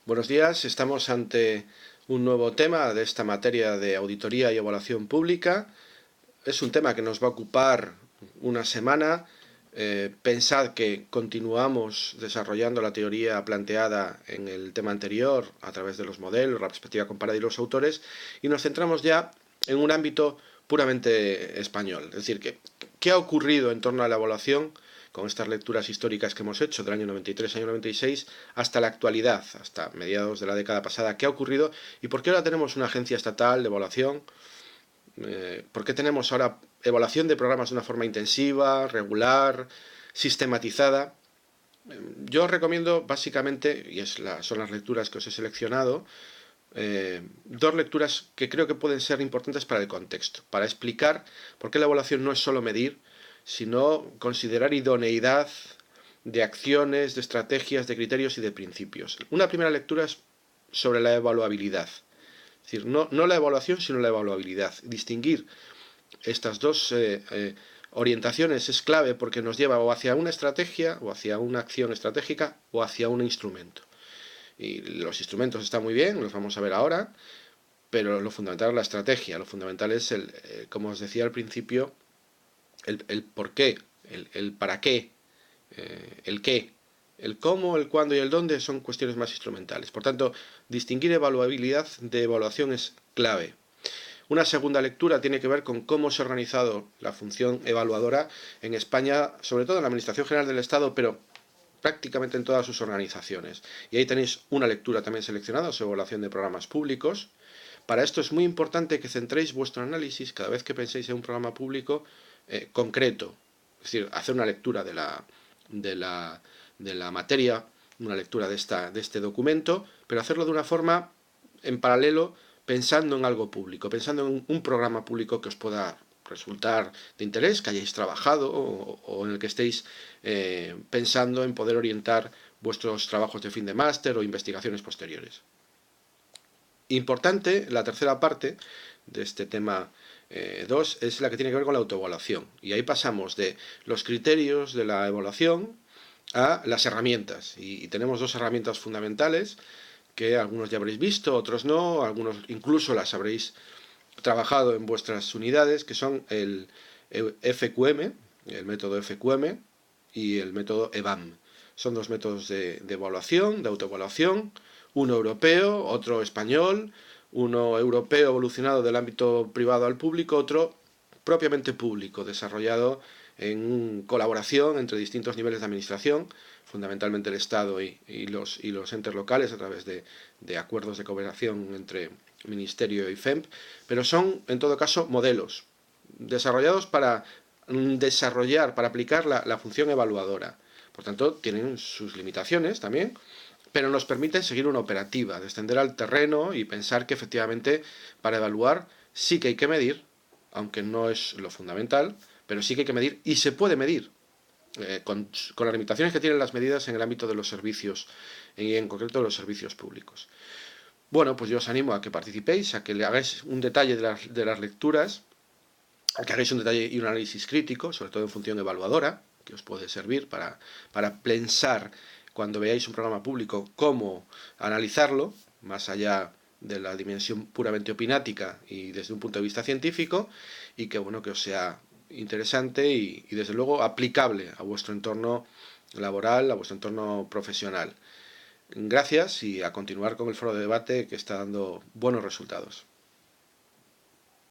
Buenos días, estamos ante un nuevo tema de esta materia de auditoría y evaluación pública. Es un tema que nos va a ocupar una semana. Pensad que continuamos desarrollando la teoría planteada en el tema anterior a través de los modelos, la perspectiva comparada y los autores, y nos centramos ya en un ámbito puramente español. Es decir, ¿qué ha ocurrido en torno a la evaluación con estas lecturas históricas que hemos hecho del año 93, año 96, hasta la actualidad, hasta mediados de la década pasada? ¿Qué ha ocurrido y por qué ahora tenemos una agencia estatal de evaluación? ¿Por qué tenemos ahora evaluación de programas de una forma intensiva, regular, sistematizada? Yo os recomiendo básicamente, y son las lecturas que os he seleccionado, dos lecturas que creo que pueden ser importantes para el contexto, para explicar por qué la evaluación no es solo medir, sino considerar idoneidad de acciones, de estrategias, de criterios y de principios. Una primera lectura es sobre la evaluabilidad. Es decir, no la evaluación, sino la evaluabilidad. Distinguir estas dos orientaciones es clave porque nos lleva o hacia una estrategia, o hacia una acción estratégica, o hacia un instrumento. Y los instrumentos están muy bien, los vamos a ver ahora, pero lo fundamental es la estrategia. Lo fundamental es, como os decía al principio, el por qué, el para qué, el qué. El cómo, el cuándo y el dónde son cuestiones más instrumentales. Por tanto, distinguir evaluabilidad de evaluación es clave. Una segunda lectura tiene que ver con cómo se ha organizado la función evaluadora en España, sobre todo en la Administración General del Estado, pero prácticamente en todas sus organizaciones. Y ahí tenéis una lectura también seleccionada sobre evaluación de programas públicos. Para esto es muy importante que centréis vuestro análisis cada vez que penséis en un programa público concreto. Es decir, hacer una lectura de la materia, una lectura de este documento, pero hacerlo de una forma en paralelo pensando en algo público, pensando en un programa público que os pueda resultar de interés, que hayáis trabajado o en el que estéis pensando en poder orientar vuestros trabajos de fin de máster o investigaciones posteriores. Importante, la tercera parte de este tema 2 es la que tiene que ver con la autoevaluación. Y ahí pasamos de los criterios de la evaluación a las herramientas. Y tenemos dos herramientas fundamentales que algunos ya habréis visto, otros no, algunos incluso las habréis trabajado en vuestras unidades, que son el FQM, el método FQM y el método EVAM. Son dos métodos de evaluación, de autoevaluación, uno europeo, otro español, uno europeo evolucionado del ámbito privado al público, otro propiamente público, desarrollado en colaboración entre distintos niveles de administración, fundamentalmente el Estado y los entes locales a través de acuerdos de cooperación entre Ministerio y FEMP, pero son en todo caso modelos desarrollados para aplicar la función evaluadora. Por tanto, tienen sus limitaciones también, pero nos permiten seguir una operativa, descender al terreno y pensar que efectivamente para evaluar sí que hay que medir, aunque no es lo fundamental, pero sí que hay que medir y se puede medir. Con las limitaciones que tienen las medidas en el ámbito de los servicios y en concreto de los servicios públicos. Bueno, pues yo os animo a que participéis, a que le hagáis un detalle de las lecturas, a que hagáis un detalle y un análisis crítico, sobre todo en función evaluadora, que os puede servir para pensar cuando veáis un programa público cómo analizarlo, más allá de la dimensión puramente opinática y desde un punto de vista científico, y que bueno, que os sea interesante y desde luego aplicable a vuestro entorno laboral, a vuestro entorno profesional. Gracias y a continuar con el foro de debate que está dando buenos resultados.